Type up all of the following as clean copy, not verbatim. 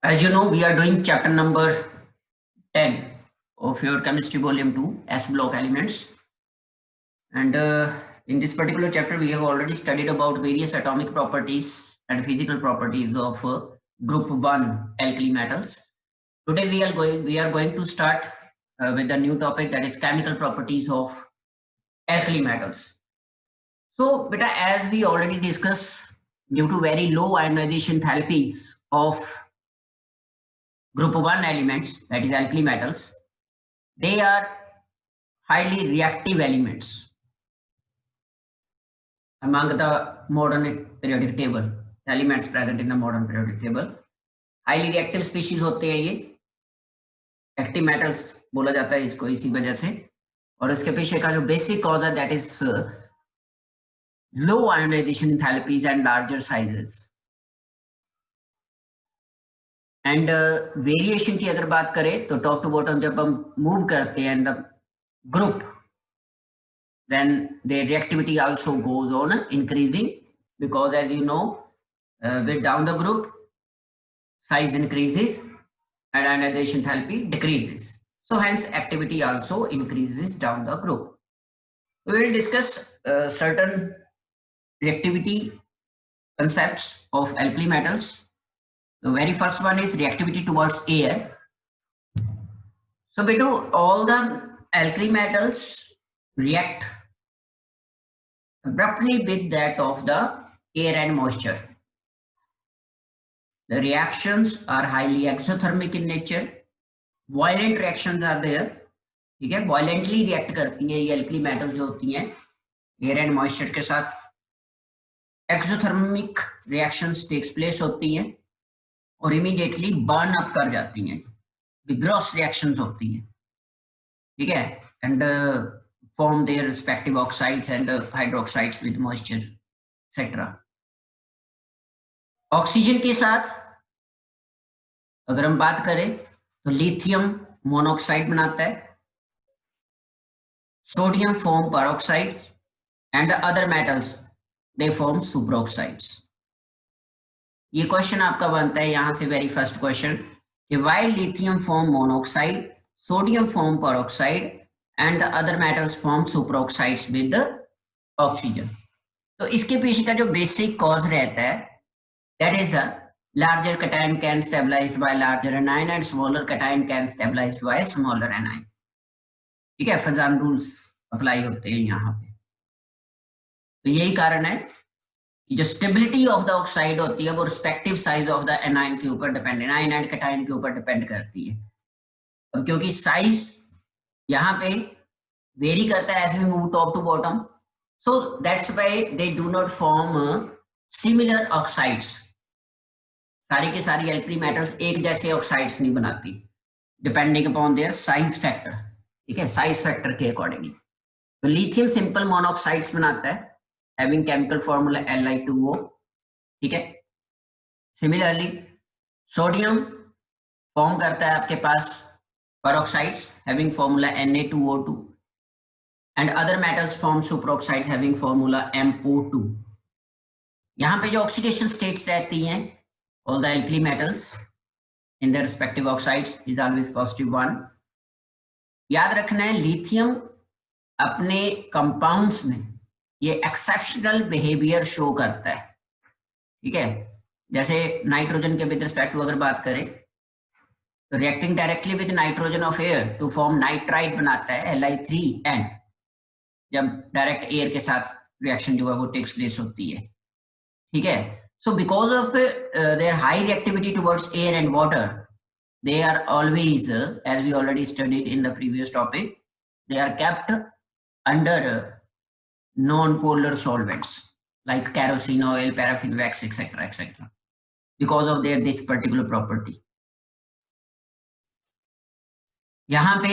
As you know, we are doing chapter number 10 of your chemistry volume 2 S block elements. And in this particular chapter, we have already studied about various atomic properties and physical properties of group 1 alkali metals. Today we are going to start with a new topic, that is chemical properties of alkali metals. So beta, as we already discussed, due to very low ionization enthalpies of group 1 elements, that is alkali metals, they are highly reactive elements among the modern periodic table, elements present in the modern periodic table. Highly reactive species होते हैं ये, active metals बोला जाता है इसको इसी वजह से, और इसके पीछे का जो बेसिक कॉज है that is low ionization enthalpies and larger sizes. And variation की अगर बात करें तो टॉप टू बॉटम जब हम मूव करते हैं the group, then their reactivity also goes on increasing, because as you know, with down the group, size increases and ionization enthalpy decreases. So hence activity also increases down the group. We will discuss certain reactivity concepts of alkali metals. The very first one is reactivity towards air. So Betu, all the alkali metals react abruptly with that of the air and moisture. The reactions are highly exothermic in nature. Violent reactions are there. ठीक है, violently react करती हैं ये alkali metals जो होती हैं air and moisture के साथ. Exothermic reactions takes place होती हैं और immediately burn up कर जाती हैं. Vigorous reactions होती हैं, ठीक है, and form their respective oxides and hydroxides with moisture, etc. Oxygen के साथ अगर हम बात करें तो लिथियम मोनोऑक्साइड बनाता है, sodium form peroxide and other metals they form superoxides. ये क्वेश्चन आपका बनता है यहां से, वेरी फर्स्ट क्वेश्चन, कि why lithium form monoxide, sodium form peroxide and the other metals form superoxides with the oxygen. तो इसके पीछे का जो बेसिक कॉज रहता है that is a larger cation can stabilized by larger anion and smaller cation can stabilized by smaller anion. ठीक है, Fazan rules apply होते हैं यहाँ पे. तो यही कारण है कि जो स्टेबिलिटी ऑफ द ऑक्साइड होती है वो respective size of the anion के ऊपर डिपेंड, एनायन एंड कैटायन के ऊपर डिपेंड करती है. अब क्योंकि साइज यहाँ पे वेरी करता है as we move top to bottom, so that's why they do not form similar oxides. सारी की सारी एल्कली मेटल्स एक जैसे ऑक्साइड्स नहीं बनाती, depending upon their size factor. ठीक है, साइज फैक्टर के अकॉर्डिंगली. तो लिथियम सिंपल मोनोऑक्साइड्स बनाता है हैविंग केमिकल फॉर्मूला Li2O. ठीक है, सिमिलरली सोडियम फॉर्म करता है आपके पास peroxides having formula Na2O2 and other metals form superoxides having formula MO2. यहाँ पे जो oxidation states रहती हैं all the alkali metals in their respective oxides is always +1. याद रखना है लिथियम अपने compounds में ये exceptional behavior show करता है. ठीक है, जैसे नाइट्रोजन के विद रिस्पेक्ट टू अगर बात करें तो reacting directly with nitrogen of air to form nitrite बनाता है Li3N, जब डायरेक्ट एयर के साथ रिएक्शन जो है वो टेक्स प्लेस होती है. ठीक है, so because of their high reactivity towards air and water, they are always, as we already studied in the previous topic, they are kept under non polar solvents like kerosene oil, paraffin wax, etc., because of their this particular property. यहाँ पे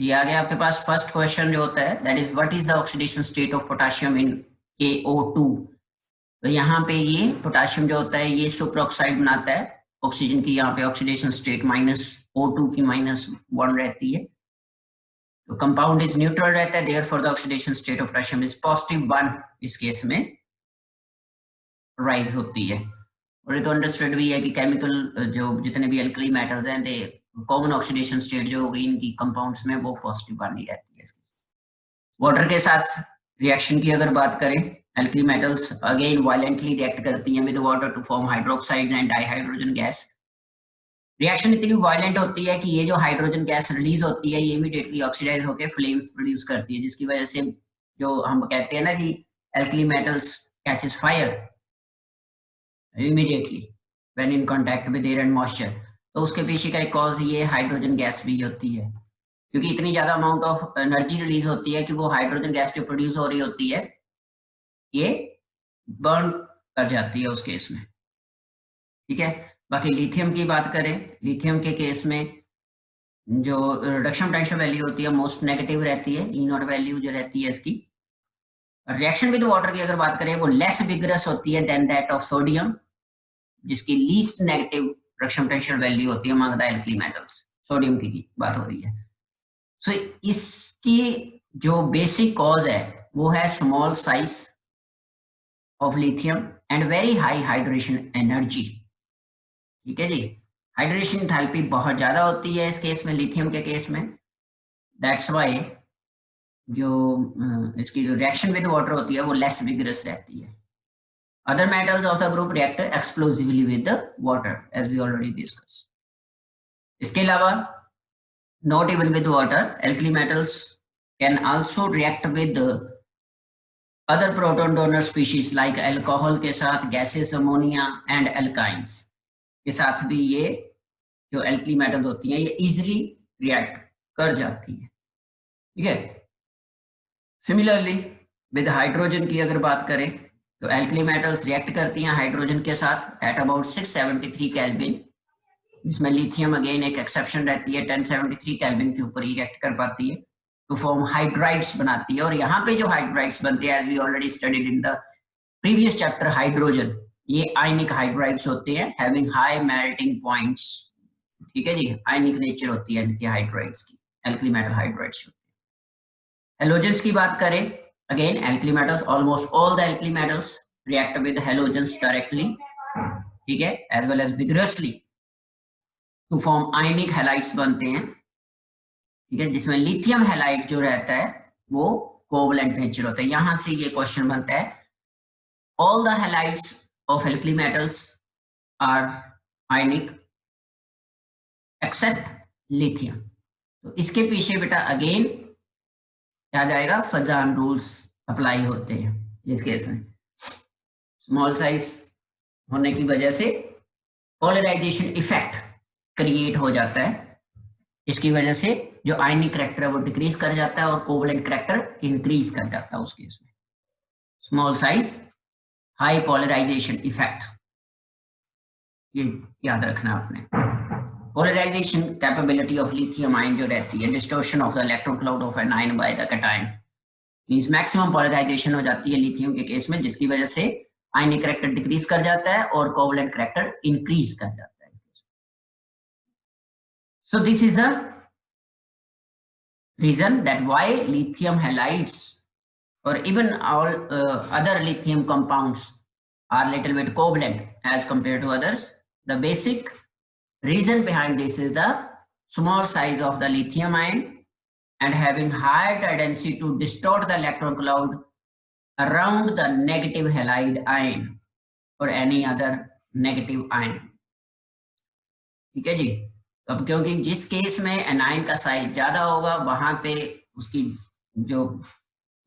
ये आ गया आपके पास first question जो होता है, that is what is the oxidation state of potassium in KO2. तो यहाँ पे ये पोटेशियम जो होता है ये सुपर ऑक्साइड बनाता है. ऑक्सीजन की यहाँ पे ऑक्सीडेशन स्टेट -O2 की -1 रहती है, तो कंपाउंड इज न्यूट्रल रहता है, therefore the oxidation state of potassium is +1 इस केस में राइज होती है. और ये तो अंडरस्टूड भी है कि केमिकल जो जितने भी एल्कली मेटल्स हैं दे कॉमन ऑक्सीडेशन स्टेट जो होगी इनकी कंपाउंड्स में वो पॉजिटिव बनी रहती है। वाटर के साथ रिएक्शन की अगर बात करें, alkali metals again violently react करती हैं with water to form hydroxides and dihydrogen gas. Reaction इतनी वायलेंट होती है कि ये जो हाइड्रोजन गैस रिलीज होती है ये इमीडिएटली ऑक्सीडाइज होकर फ्लेम्स प्रोड्यूस करती है, जिसकी वजह से जो हम कहते हैं ना कि alkali metals catches fire immediately when in contact with air and moisture. तो उसके पीछे का एक कॉज ये हाइड्रोजन गैस भी होती है, क्योंकि इतनी ज्यादा अमाउंट ऑफ एनर्जी रिलीज होती है कि वो हाइड्रोजन गैस जो प्रोड्यूस हो रही होती है ये बर्न कर जाती है उस केस में। ठीक है, बाकी लिथियम की बात करें, लिथियम के केस में जो रिडक्शन पोटेंशियल वैल्यू होती है मोस्ट नेगेटिव रहती है, ई नॉट वैल्यू जो रहती है इसकी। रिएक्शन विद वाटर की अगर बात करें वो लेस विगरस होती है देन दैट ऑफ सोडियम, जिसकी least negative reduction potential value होती है among the alkali metals. Sodium की बात हो रही है। सो इसकी जो बेसिक कॉज है वो है small size of lithium and very high hydration energy. ठीक है जी, हाइड्रेशन एंथैल्पी बहुत ज्यादा होती है इस केस में, लिथियम के केस में। दैट्स वाई जो इसकी जो रिएक्शन विद वाटर होती है वो लेस विगरस रहती है। Other metals of the group react explosively with the water as we already discuss. इसके अलावा not even with water, alkali metals can also react with other proton donor species like alcohol के साथ, gases, ammonia and alkynes के साथ भी ये जो alkali metals होती हैं ये easily react कर जाती है। ठीक है, सिमिलरली विद हाइड्रोजन की अगर बात करें तो alkali metals react करती हैं हाइड्रोजन के साथ at about 673 केल्विन, जिसमें लिथियम अगेन एक एक्सेप्शन रहती है, 1073 केल्विन के ऊपर ही रिएक्ट कर पाती है टू फॉर्म हाइड्राइड्स बनाती है। और यहाँ पे जो हाइड्राइड्स बनते हैं as we already studied in the previous chapter hydrogen, ये आयनिक हाइड्राइड्स होते हैं हैविंग हाई मेल्टिंग पॉइंट्स। ठीक है जी, आयनिक नेचर होती है इनकी हाइड्राइड्स की, एल्कली मेटल हाइड्राइड्स होते हैं। हेलोजेंस की बात करें, again alkali metals, almost all the alkali metals react with halogens directly, ठीक है, as well as vigorously to form ionic halides बनते हैं। ठीक है, जिसमें लिथियम हैलाइड जो रहता है वो कोवलेंट नेचर होता है। यहां से ये क्वेश्चन बनता है, all the halides of alkali metals are ionic except lithium. तो इसके पीछे बेटा अगेन क्या जाएगा, फजान रूल्स अप्लाई होते हैं इस केस में। स्मॉल साइज होने की वजह से पोलराइजेशन इफेक्ट क्रिएट हो जाता है, इसकी वजह से जो आयनिक करैक्टर है वो डिक्रीज कर जाता है और कोवलेंट करैक्टर इंक्रीज कर जाता है उस केस में। Small size, high polarisation effect, ये याद रखना आपने। Polarization capability of lithium ion जो रहती है, distortion of the electron cloud of anion by the cation, means maximum polarization हो जाती है लिथियम के केस में, जिसकी वजह से आयनिक करैक्टर डिक्रीज कर जाता है और कोवलेंट करैक्टर इंक्रीज कर जाता है। So this is a reason that why lithium halides or even all other lithium compounds are little bit covalent as compared to others. The basic reason behind this is the small size of the lithium ion and having high tendency to distort the electron cloud around the negative halide ion or any other negative ion. ठीक है जी, अब क्योंकि जिस case में A9 का size ज्यादा होगा वहां पे उसकी जो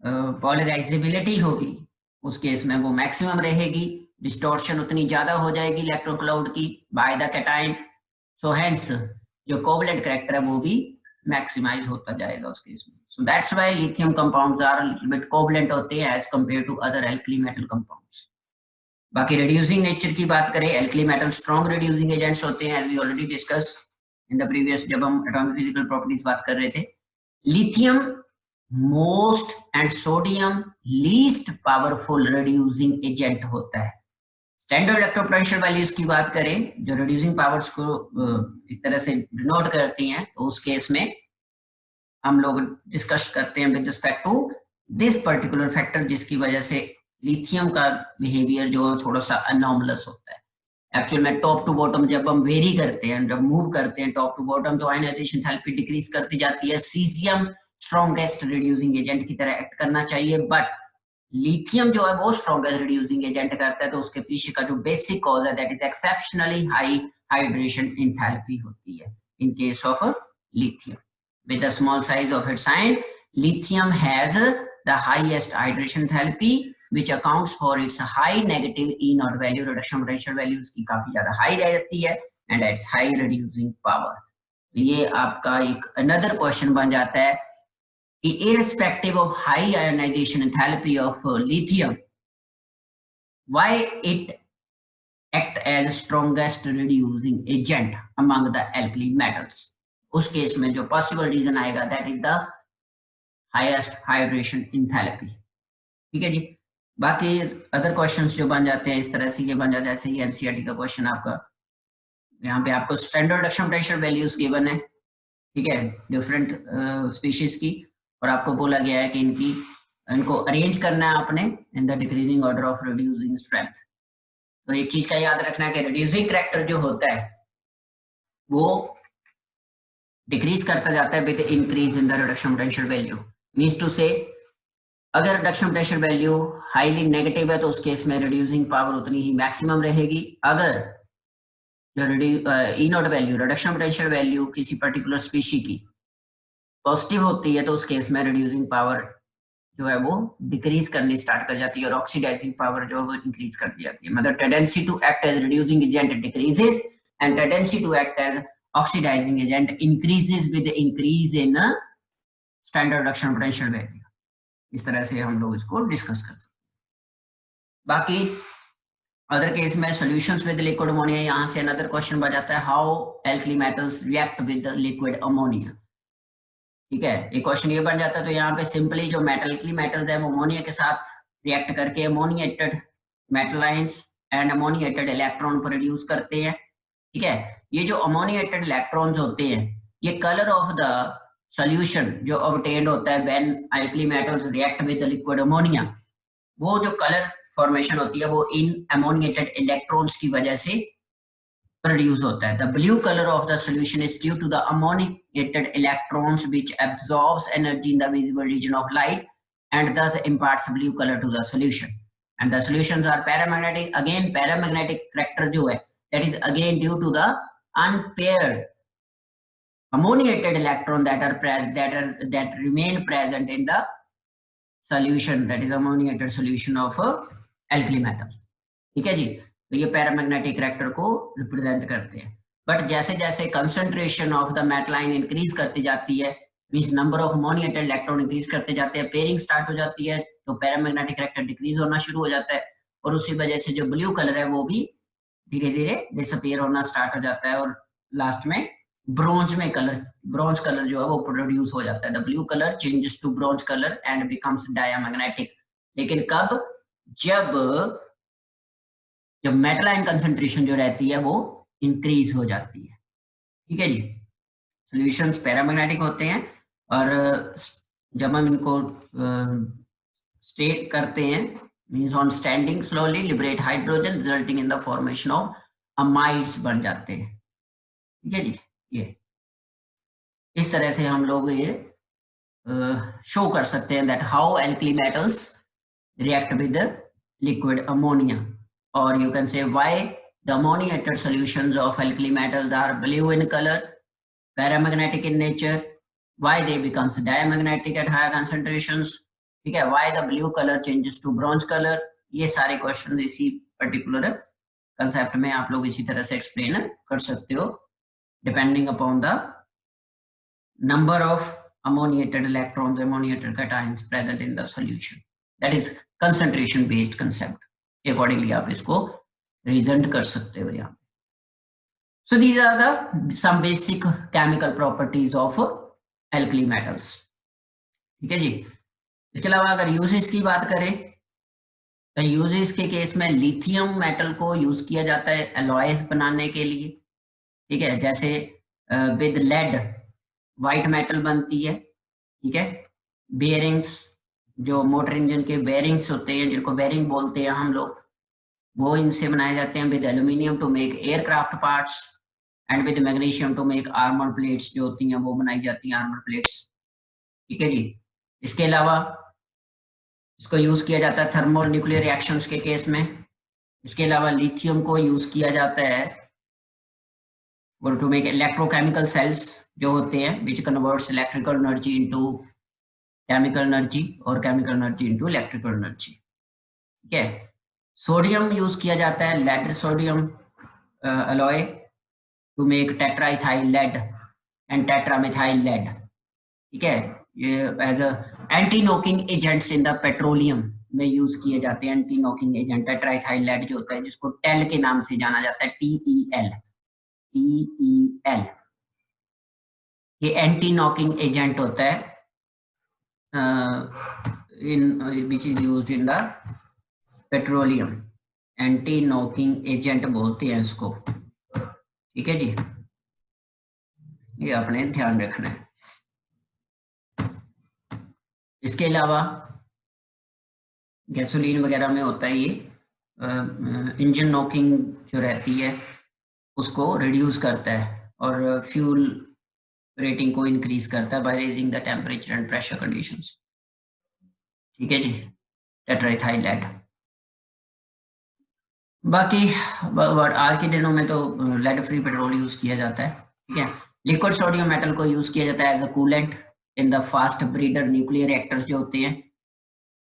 पोलराइजेबिलिटी होगी उस केस में वो मैक्सिमम रहेगी, डिस्टॉर्शन उतनी ज्यादा हो जाएगी इलेक्ट्रॉन क्लाउड की by the cation, so hence जो कोवलेंट करैक्टर है वो भी मैक्सिमाइज होता जाएगा उस केस में। So that's why lithium compounds are little bit covalent होते हैं as compare to other alkali metal compounds. बाकी रिड्यूसिंग नेचर की बात करें, alkali metal strong reducing agents होते हैं as we already discuss in the previous, जब हम एटॉमिक फिजिकल प्रॉपर्टीज बात कर रहे थे। Lithium most and sodium least powerful reducing agent होता है। स्टैंडर्ड इलेक्ट्रोपोटेंशियल वैल्यूज की बात करें जो रिड्यूसिंग पावर्स को एक तरह से डिनोट करती हैं, तो उस केस में हम लोग डिस्कस करते हैं with respect to this particular factor, जिसकी वजह से लिथियम का बिहेवियर जो थोड़ा सा अनॉमलस होता है। एक्चुअल में टॉप टू बॉटम जब हम वेरी करते हैं, जब मूव करते हैं टॉप टू बॉटम, तो आयनाइजेशन एंथैल्पी डिक्रीज करती जाती है। सीजियम स्ट्रॉन्गेस्ट रिड्यूसिंग एजेंट की तरह एक्ट करना चाहिए, बट लिथियम जो है वो स्ट्रॉन्गेस्ट रिड्यूसिंग एजेंट करता है। तो उसके पीछे का जो बेसिक कॉज है that is exceptionally high hydration enthalpy होती है in case of lithium. With the small size of its ion, lithium has the highest hydration enthalpy which accounts for its high negative E naught value, reduction potential value उसकी काफी ज्यादा high रह जाती है, and its high reducing power। ये आपका एक another question बन जाता है कि irrespective of high ionization enthalpy of lithium, why it act as strongest reducing agent among the alkali metals। उस केस में जो possible reason आएगा that is the highest hydration enthalpy. ठीक है जी। बाकी अदर क्वेश्चंस जो बन जाते हैं इस तरह से, ये बन जाता है जैसे ये एनसीईआरटी का क्वेश्चन आपका, यहाँ पे आपको standard reduction potential values given है, ठीक है, डिफरेंट स्पीशीज की, और आपको बोला गया है कि इनको अरेंज करना है आपने in the decreasing order of reducing strength. तो एक चीज का याद रखना है कि रिड्यूसिंग करैक्टर जो होता है वो डिक्रीज करता जाता है with increase in the reduction potential value. Means to से अगर reduction potential value highly negative है तो उस केस में रिड्यूसिंग पावर उतनी ही मैक्सिमम रहेगी। अगर जो E naught value, reduction potential value किसी पर्टिकुलर स्पीशी की पॉजिटिव होती है तो उस केस में रिड्यूसिंग पावर जो है वो डिक्रीज करनी स्टार्ट कर जाती है और ऑक्सीडाइजिंग पावर जो है वो इंक्रीज कर दी जाती है। मतलब tendency to act as reducing agent decreases and tendency to act as oxidizing agent increases with increase in standard reduction potential value. इस तरह से हम लोग इसको डिस्कस कर सकते हैं। बाकी अदर केस में सॉल्यूशंस विद लिक्विड अमोनिया, यहाँ से अनदर क्वेश्चन बन जाता है how alkali metals react with liquid ammonia. ठीक है, एक क्वेश्चन ये बन जाता है। तो यहाँ पे सिंपली जो एल्कली मेटल्स है वो अमोनिया के साथ रिएक्ट करके ammoniated metal ions and ammoniated electron produce करते हैं। ठीक है, ये जो अमोनिएटेड इलेक्ट्रॉन्स होते हैं ये कलर ऑफ द सॉल्यूशन जो ऑब्टेन्ड होता है when alkali metals react with liquid ammonia, वो जो कलर फॉर्मेशन होती है वो इन अमोनिएटेड इलेक्ट्रॉन्स की वजह से प्रोड्यूस होता है। The blue colour of the solution is due to the ammoniated electrons which absorbs energy in the visible region of light and thus imparts blue color to the solution, and the solutions are paramagnetic। again paramagnetic character जो है that is again due to the unpaired ammoniated electron that remain present in the solution, that is ammoniated solution of alkali metals। ठीक है जी, तो ये paramagnetic character को represent करते हैं। बट जैसे जैसे concentration of the metal ion increase करती जाती है, means number of ammoniated electron increase करते जाते हैं, पेयरिंग स्टार्ट हो जाती है, तो पैरामैग्नेटिक कैरेक्टर डिक्रीज होना शुरू हो जाता है, और उसी वजह से जो ब्लू कलर है वो भी धीरे धीरे डिसअपीयर होना स्टार्ट हो जाता है, और लास्ट में ब्रॉन्ज कलर जो है वो प्रोड्यूस हो जाता है। The blue colour changes to bronze colour and becomes diamagnetic. लेकिन कब? जब मेटल आयन कंसंट्रेशन जो रहती है वो इंक्रीज हो जाती है। ठीक है जी, सॉल्यूशंस पैरामैग्नेटिक होते हैं, और जब हम इनको स्टेट करते हैं means on standing slowly liberate hydrogen resulting in the formation of amides बन जाते हैं। ठीक है जी, ये इस तरह से हम लोग ये शो कर सकते हैं that how alkali metals react with liquid ammonia, और you can say why the ammoniated solutions of alkali metals are blue in colour, paramagnetic in nature, why they becomes diamagnetic at higher concentrations। ठीक है, why the blue color changes to bronze color। ये सारे question इसी particular concept में आप लोग इसी तरह से एक्सप्लेन कर सकते हो, depending upon the number of ammoniated electrons, ammoniated cations present in the solution, that is concentration based concept. Accordingly आप इसको रिप्रेजेंट कर सकते हो यहाँ। So these are the some basic chemical properties of alkali metals। ठीक है जी, इसके अलावा अगर यूजेस की बात करें तो यूजेस के केस में लिथियम मेटल को यूज किया जाता है एलॉयज बनाने के लिए। ठीक है, जैसे विद लेड व्हाइट मेटल बनती है। ठीक है, बेयरिंग्स जो मोटर इंजन के बेयरिंग्स होते हैं जिनको बेयरिंग बोलते हैं हम लोग, वो इनसे बनाए जाते हैं। With aluminium to make aircraft parts and with magnesium to make armour plates जो होती हैं वो बनाई जाती हैं, आर्मर प्लेट्स। ठीक है जी। इसके अलावा इसको यूज किया जाता है थर्मल न्यूक्लियर रिएक्शंस के केस में। इसके अलावा लिथियम को यूज किया जाता है टू मेक इलेक्ट्रोकेमिकल सेल्स जो होते हैं which converts electrical energy into chemical energy और chemical energy into electrical energy. ठीक है। सोडियम यूज किया जाता है, lead sodium alloy to make tetraethyl lead and tetramethyl lead. ठीक है। ये as anti knocking agents in the petroleum में यूज किए जाते हैं। Anti knocking agent tetraethyl lead जो होता है जिसको टेल के नाम से जाना जाता है, TEL। ये एंटी नॉकिंग एजेंट होता है in which is used in the petroleum. Anti knocking agent बोलते हैं इसको। ठीक है जी, ये आपने ध्यान रखना है। इसके अलावा गैसोलीन वगैरह में होता है ये इंजन नॉकिंग जो रहती है उसको रिड्यूस करता है और फ्यूल रेटिंग को इंक्रीज करता है by raising the temperature and pressure conditions. ठीक है जी, टेट्राइथाइल लेड। बाकी आज के दिनों में तो लेड फ्री पेट्रोल यूज किया जाता है। ठीक है। लिक्विड सोडियम मेटल को यूज किया जाता है as a coolant in the fast breeder nuclear reactors जो होते हैं।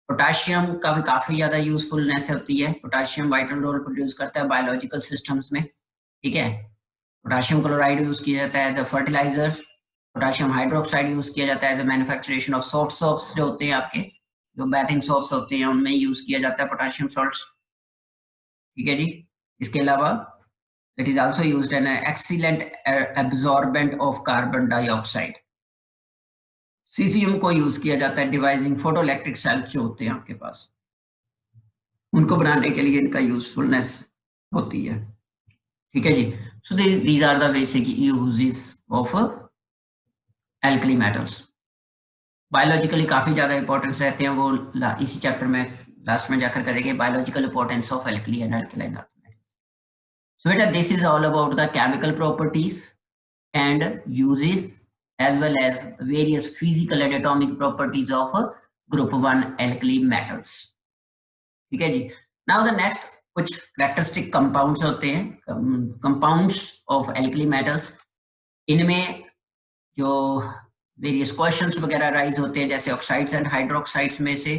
पोटाशियम का भी काफी ज्यादा यूजफुलनेस होती है। पोटाशियम वाइटल रोल प्रोड्यूस करता है बायोलॉजिकल सिस्टम्स में। ठीक है। पोटाशियम क्लोराइड यूज किया जाता है as a fertiliser. Potassium hydroxide use किया जाता है as a manufacturing of soft soaps जो होते हैं आपके, जो बेथिंग सोप्स होते हैं उनमें यूज किया जाता है पोटाशियम सॉल्ट्स। ठीक है जी। इसके अलावा it is also used an excellent absorbent of carbon dioxide. CCM को यूज किया जाता है डिवाइसिंग फोटोइलेक्ट्रिक सेल्स जो होते हैं आपके पास, उनको बनाने के लिए इनका यूजफुलनेस होती है। ठीक है जी। So these are the basic usages of alkali metals. Biologically काफी ज्यादा इंपॉर्टेंस रहते हैं, वो इसी चैप्टर में लास्ट में जाकर करेंगे, biological importance of alkali and alkaline earth metals. So बेटा this is all about the chemical properties and usages as well as various physical and atomic properties of group 1 alkali metals। ठीक है जी। now the next कुछ characteristic compounds होते हैं, compounds of alkali metals। इनमें जो various questions वगैरह rise होते हैं जैसे ऑक्साइड्स एंड हाइड्रोक्साइड्स में से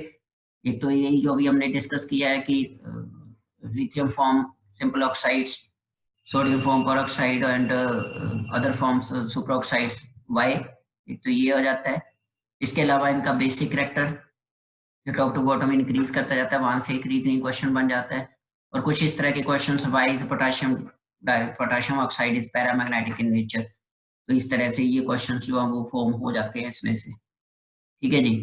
एक तो यही जो भी हमने डिस्कस किया है कि lithium form simple oxides, sodium form peroxide and other forms super oxides. वाई एक तो ये हो जाता है। इसके अलावा इनका बेसिक कैरेक्टर जो टॉप टू बॉटम इंक्रीज करता जाता है, वहां से एक रीजनिंग क्वेश्चन बन जाता है। और कुछ इस तरह के questions, why potassium oxide is paramagnetic in nature, तो इस तरह से ये क्वेश्चंस जो है वो फॉर्म हो जाते हैं इसमें से। ठीक है जी।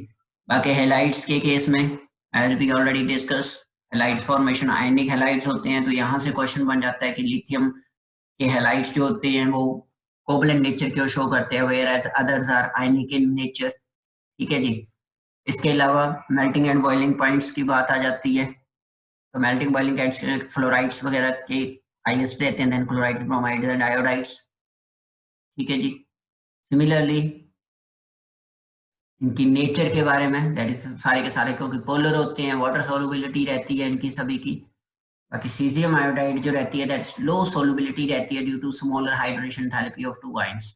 बाकी हैलाइड्स के केस में as we already discuss, halide formation ionic halides होते हैं, तो यहाँ से क्वेश्चन बन जाता है कि लिथियम के हैलाइड्स जो होते हैं वो कोवलेंट नेचर को शो करते हैं, where others are ionic in nature. ठीक है जी। इसके अलावा मेल्टिंग एंड बॉइलिंग पॉइंट्स की बात आ जाती है, तो मेल्टिंग बॉइलिंग पॉइंट्स फ्लोराइड्स वगैरह के हाईएस्ट रहते हैं, then chlorides, bromides and iodides. ठीक है जी। सिमिलरली इनकी नेचर के बारे में, दैट इज सारे के सारे क्योंकि पोलर होते हैं, वाटर सोल्युबिलिटी रहती है इनकी सभी की। बाकी सीजियम आयोडाइड जो रहती है दैट्स लो सोल्युबिलिटी रहती है due to smaller hydration enthalpy of 2 ions,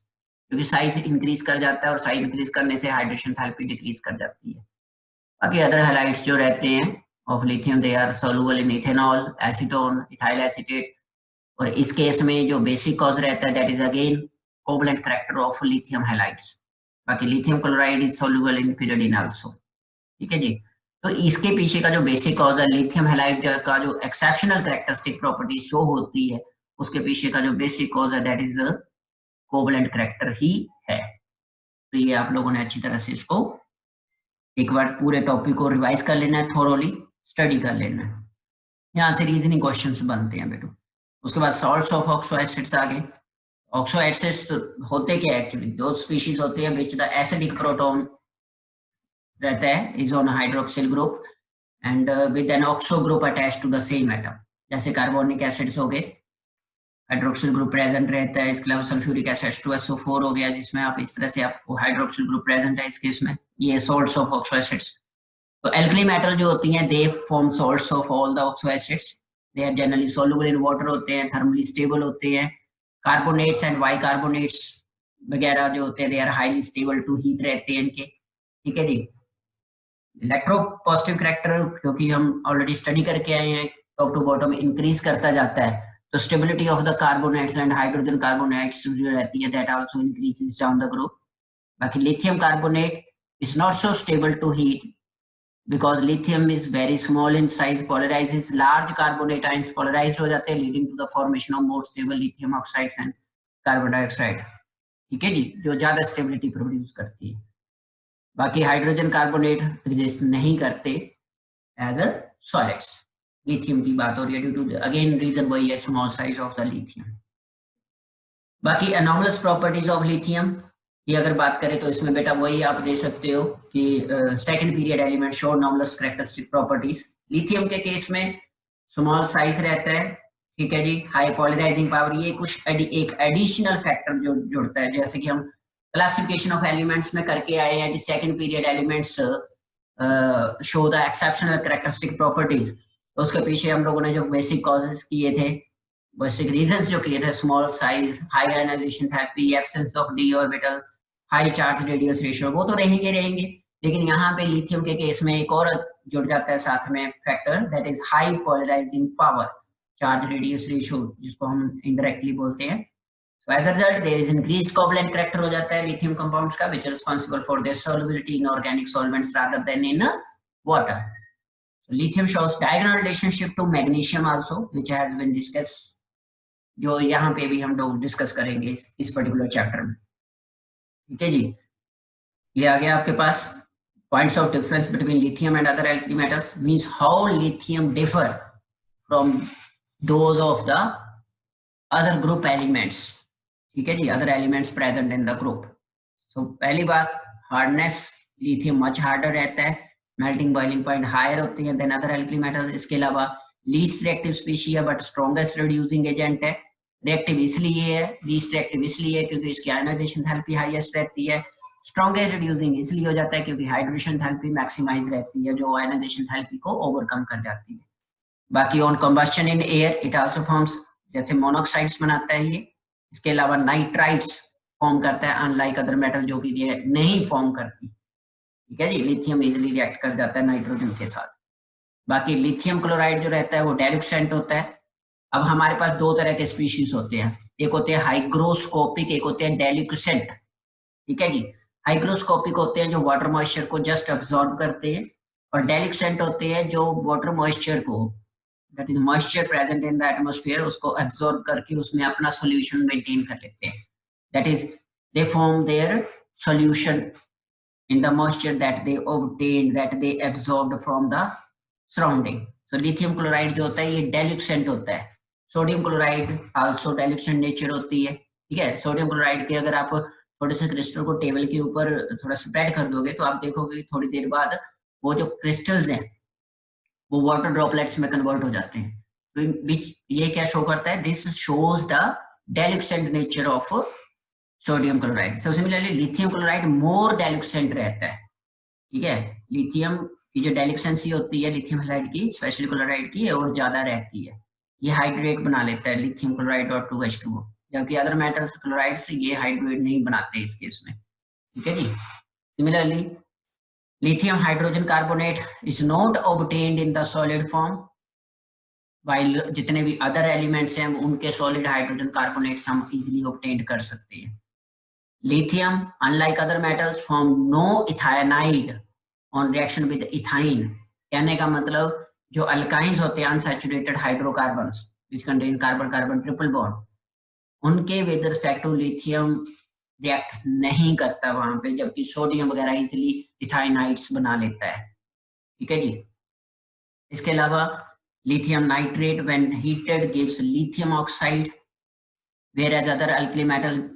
क्योंकि साइज इंक्रीज कर जाता है और साइज इंक्रीज करने से हाइड्रेशन एंथैल्पी डिक्रीज कर जाती है। बाकी अदर हैलाइड्स जो रहते हैं of lithium they are soluble in ethanol, acetone, ethyl acetate. और इस केस में जो बेसिक कॉज रहता है that is again covalent character of lithium halides. बाकी lithium chloride is soluble in pyridine also. ठीक है जी। तो इसके पीछे का जो बेसिक कॉज है लिथियम हैलाइड का जो एक्सेप्शनल कैरेक्टरिस्टिक प्रॉपर्टी शो होती है, उसके पीछे का जो बेसिक कॉज है that is the covalent character ही है। तो ये आप लोगों ने अच्छी तरह से इसको एक बार पूरे टॉपिक को रिवाइज कर लेना है, थोरोली स्टडी कर लेना है। यहाँ से रीजनिंग क्वेश्चंस बनते हैं बेटू। उसके बाद सॉल्ट्स ऑफ ऑक्सो एसिड्स आ गए। ऑक्सो एसिड्स होते क्या एक्चुअली, दो स्पीशीज होते हैं विच द एसिडिक प्रोटॉन रहता है is on a hydroxyl group and with an oxo group attached to the same atom। जैसे कार्बोनिक एसिड्स हो गए, हाइड्रोक्सिल ग्रुप प्रेजेंट रहता है। इसके अलावा सल्फ्यूरिक एसिड H2SO4 हो गया, जिसमें आप इस तरह से आपको हाइड्रोक्सिल ग्रुप प्रेजेंट है इस केस में। ये सॉल्ट्स ऑफ ऑक्सो एसिड्स। तो एल्कली मेटल जो होती हैं they form salts of all the oxo acids. They are generally soluble in water होते हैं, थर्मली स्टेबल होते हैं। कार्बोनेट्स एंड बाइकार्बोनेट्स वगैरह जो होते हैं they are highly stable to heat रहते हैं इनके। ठीक है जी। इलेक्ट्रोपॉजिटिव करैक्टर क्योंकि हम ऑलरेडी स्टडी करके आए हैं, टॉप टू बॉटम इंक्रीज करता जाता है, तो stability of the carbonates and hydrogen carbonates जो रहती है that also increases down the group. बाकी lithium carbonate is not so stable to heat because lithium is very small in size, polarizes large carbonate ions, polarized हो जाते हैं, leading to the formation of more stable lithium oxides and carbon dioxide। ठीक है जी, जो ज्यादा stability produce करती है। बाकी हाइड्रोजन कार्बोनेट एग्जिस्ट नहीं करते एज अ सॉलिड्स। लिथियम की बात हो रही है, ड्यू टू अगेन रीजन वही है, small size of the lithium. बाकी एनॉमलस प्रॉपर्टीज ऑफ लिथियम ये अगर बात करें तो इसमें बेटा वही आप दे सकते हो कि second period element show anomalous characteristic properties. Lithium के केस में स्मॉल साइज रहता है, ठीक है जी, हाई पॉलराइजिंग पावर। ये कुछ एक एडिशनल फैक्टर जो जुड़ता है, जैसे कि हम क्लासिफिकेशन ऑफ एलिमेंट्स में करके आए हैं कि second period elements show the exceptional characteristic properties. तो उसके पीछे हम लोगों ने जो बेसिक कॉजेस किए थे, बेसिक रीजंस जो किए थे, small size, high ionisation therapy, absence of D orbital, high charge radius ratio, वो तो रहेंगे। लेकिन यहाँ पे लिथियम के केस में एक और जुड़ जाता है साथ में factor, that is high polarising power, charge radius ratio, जिसको हम इनडायरेक्टली बोलते हैं। So as a result there is increased covalent character हो जाता है लिथियम कंपाउंड्स का, which is responsible for their solubility in organic solvents rather than in water. Lithium shows diagonal relationship to magnesium also, which has been discuss, जो यहाँ पे भी हम लोग डिस्कस करेंगे इस पर्टिकुलर चैप्टर में। ठीक है जी, ये आ गया आपके पास points of difference between lithium and other alkali metals, means how lithium differ from those of the other group elements। ठीक है जी, other elements present in the group। so पहली बात, हार्डनेस, लिथियम मच हार्डर रहता है, melting boiling point higher होती है then other alkali metals। इसके अलावा लीस्ट रिएक्टिव स्पीशी है बट स्ट्रॉन्गेस्ट रिड्यूसिंग एजेंट है। रिएक्टिव इसलिए है, लीस्ट रिएक्टिव इसलिए क्योंकि इसकी आयनाइजेशन थेरेपी हाईएस्ट रहती है। स्ट्रॉन्गेस्ट रिड्यूसिंग इसलिए हो जाता है क्योंकि हाइड्रेशन थेरेपी मैक्सिमाइज रहती है, जो आयनाइजेशन थेरेपी को ओवरकम कर जाती है। बाकी on combustion in air it also forms, जैसे मोनोऑक्साइड्स बनाता है ये। इसके अलावा नाइट्राइड्स फॉर्म करता है, अनलाइक अदर मेटल जो कि ये नहीं फॉर्म करती। ठीक है जी, लिथियम इजिली रिएक्ट कर जाता है नाइट्रोजन के साथ। बाकी लिथियम क्लोराइड जो रहता है वो डेल्यूक्सेंट होता है। अब हमारे पास दो तरह के स्पीशीज होते हैं, एक होते हैं हाइग्रोस्कोपिक, एक होते हैं डेल्यूक्सेंट। ठीक है जी, हाइग्रोस्कोपिक होते हैं जो वाटर मॉइस्चर को जस्ट अब्सॉर्ब करते हैं, और डेल्यूक्सेंट होते हैं जो वाटर मॉइस्चर को, that is moisture present in the atmosphere, उसको अब्सॉर्ब करके उसमें अपना सॉल्यूशन मेंटेन कर लेते हैं। That is they form their solution in the moisture that they obtained, that they absorbed from the surrounding। so lithium chloride जो होता है ये डेल्यूक्सेंट होता है। सोडियम क्लोराइड आल्सो डेल्यूक्सेंट नेचर होती है। ठीक है, सोडियम क्लोराइड के अगर आप थोड़े से क्रिस्टल को टेबल के ऊपर थोड़ा स्प्रेड कर दोगे तो आप देखोगे थोड़ी देर बाद वो जो क्रिस्टल्स हैं वो वाटर ड्रॉपलेट्स में कन्वर्ट हो जाते हैं। तो ये क्या शो करता है, this shows the deliquescent nature of sodium chloride. so similarly lithium chloride more deliquescent रहता है। ठीक है, लिथियम की जो डेल्यूक्सेंसी होती है लिथियम हैलाइड की, स्पेशली क्लोराइड की, और ज्यादा रहती है। ये हाइड्रेट बना लेता है लिथियम क्लोराइड और 2H2O, जबकि अदर मेटल्स क्लोराइड से ये हाइड्रेट नहीं बनाते इस केस में। ठीक है जी, similarly lithium hydrogen carbonate is not obtained in the solid form, while जितने भी अदर एलिमेंट्स हैं उनके सॉलिड हाइड्रोजन कार्बोनेट्स हम इजीली ऑब्टेन कर सकते हैं। Lithium, unlike other metals, form no ethanide on reaction with ethyne। कहने का मतलब जो अल्काइंस होते हैं unsaturated hydrocarbons which contain carbon carbon triple bond, उनके with respect to lithium react नहीं करता वहां पे, जबकि सोडियम वगैरह इजिली इथाइनाइड्स बना लेता है। ठीक है जी, इसके अलावा lithium nitrate when heated gives lithium oxide, whereas other alkali metal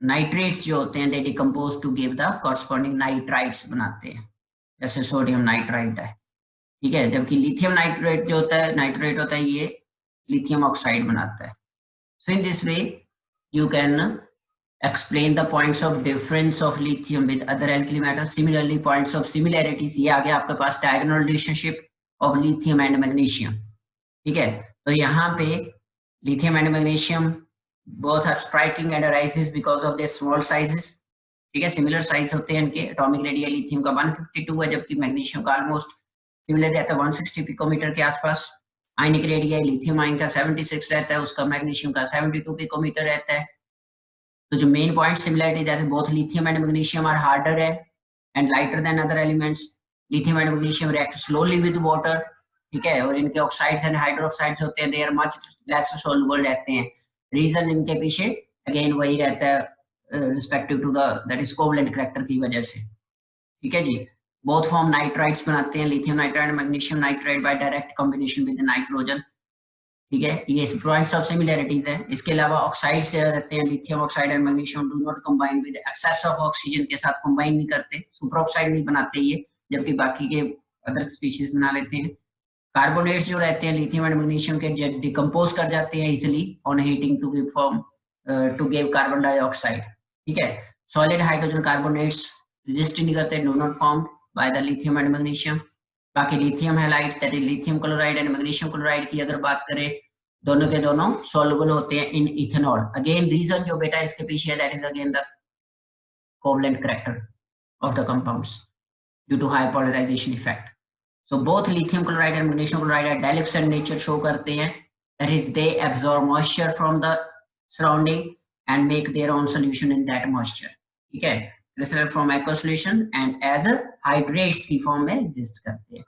nitrates जो होते हैं they decompose to give the corresponding nitrites बनाते हैं, जैसे सोडियम नाइट्राइट है। ठीक है, जबकि लिथियम नाइट्रेट जो होता है, नाइट्रेट होता है, ये लिथियम ऑक्साइड बनाता है। So in this way you can explain the points of difference of lithium with other alkali metals. Similarly, points of similarities, ये आ गया आपके पास diagonal relationship of lithium and magnesium. ठीक है, तो यहाँ पे lithium and magnesium both are striking and arises because of their small sizes. ठीक है, सिमिलर साइज होते हैं इनके। एटॉमिक रेडियस लिथियम का 152 है, जबकि मैग्नीशियम का ऑलमोस्ट सिमिलर रहता है 160 पिकोमीटर के आसपास। आयनिक रेडियस लिथियम आयन का 76 रहता है, उसका मैग्नीशियम का 72 पिकोमीटर रहता है। तो जो मेन पॉइंट सिमिलरिटी जैसे both lithium and magnesium are harder है and lighter than other elements. Lithium and magnesium react slowly with water, ठीक है, और इनके ऑक्साइड्स एंड हाइड्रोक्साइड्स होते हैं, they are much less soluble रहते हैं। रीजन इनके पीछे अगेन वही रहता है respective to the that is covalent character की वजह से। ठीक है जी, बोथ फॉर्म नाइट्राइड्स बनाते हैं, lithium nitride and magnesium nitride by direct combination with nitrogen. ठीक है, ये पॉइंट्स ऑफ सिमिलरिटीज है। इसके अलावा ऑक्साइड्स रहते हैं, lithium oxide and magnesium do not combine with excess of oxygen, के साथ कंबाइन नहीं करते, सुपर ऑक्साइड नहीं बनाते ये, जबकि बाकी के अदर स्पीशीज बना लेते हैं। कार्बोनेट्स जो रहते हैं लिथियम एंड मैग्नीशियम के डिकम्पोज कर जाते हैं easily on heating to give form to give carbon dioxide. ठीक है, सॉलिड हाइड्रोजन कार्बोनेट्स रेजिस्ट नहीं करते, do not formed by the lithium and magnesium. बाकी lithium halides that is lithium chloride and magnesium chloride की अगर बात करें, दोनों के दोनों सॉल्युबल होते हैं इन इथेनॉल। अगेन रीजन जो बेटा इसके पीछे है that is again the covalent character of the compounds due to high polarisation effect. So both lithium chloride and magnesium chloride dielectric in nature show करते हैं, that is they absorb moisture from the surrounding and make their own solution in that moisture. ठीक है, result from aqua solution and as hydrates की form में exist करते हैं।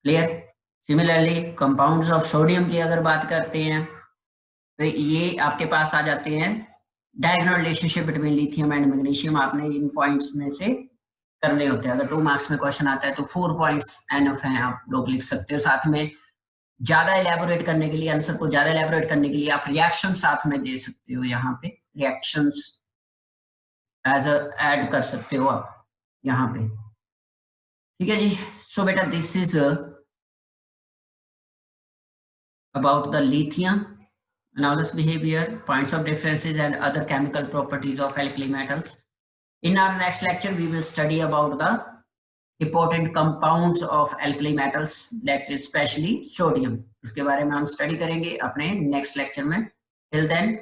Clear? Similarly compounds of sodium की अगर बात करते हैं तो ये आपके पास आ जाते हैं diagonal relationship between lithium and magnesium. आपने इन पॉइंट्स में से करने होते हैं। अगर 2 मार्क्स में क्वेश्चन आता है तो 4 पॉइंट्स एनफ हैं, आप लोग लिख सकते हो। साथ में ज्यादा एलैबोरेट करने के लिए, आंसर को ज्यादा एलैबोरेट करने के लिए आप रिएक्शन साथ में दे सकते हो, यहाँ पे रिएक्शंस एज ऐड कर सकते हो आप यहाँ पे। ठीक है जी, सो बेटा this is about the lithium anomalous behavior, points of differences and other chemical properties of alkali metals. In our next lecture we will study about the important compounds of alkali metals, that is especially sodium. इसके बारे में हम study करेंगे अपने next lecture में। Till then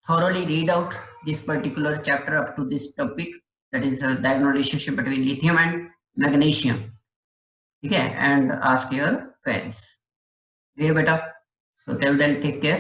thoroughly read out this particular chapter up to this topic, that is a diagonal relationship between lithium and magnesium. ठीक है, and ask your queries. Okay, beta. So till then, take care.